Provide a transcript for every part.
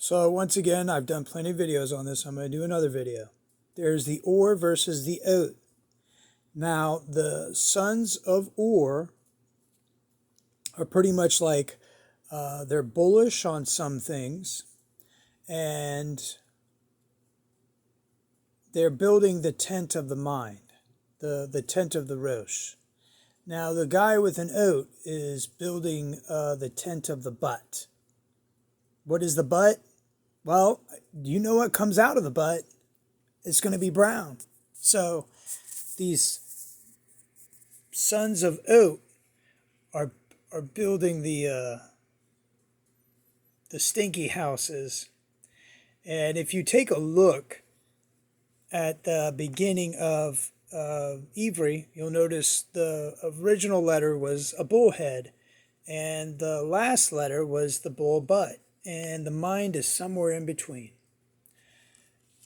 So once again, I've done plenty of videos on this. I'm going to do another video. There's the OR versus the OAT. Now, the sons of OR are pretty much like they're bullish on some things, and they're building the tent of the mind, the tent of the Rosh. Now, the guy with an OAT is building the tent of the butt. What is the butt? Well, you know what comes out of the butt? It's going to be brown. So these sons of OAT are building the stinky houses. And if you take a look at the beginning of Ivri, you'll notice the original letter was a bullhead, and the last letter was the bull butt, and the mind is somewhere in between.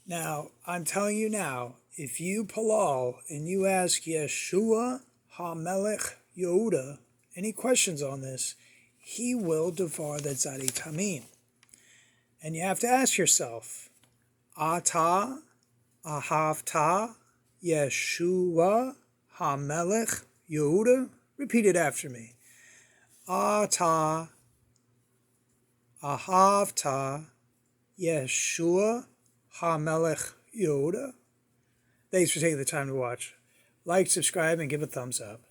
Now, I'm telling you now, if you Palal and you ask Yeshua HaMelech Yehuda any questions on this, he will devour the Tzadik Hamim. And you have to ask yourself, Ata Ahavta Yeshua HaMelech Yehuda? Repeat it after me. Ata Ahavta Yeshua HaMelech Yehuda. Thanks for taking the time to watch. Like, subscribe, and give a thumbs up.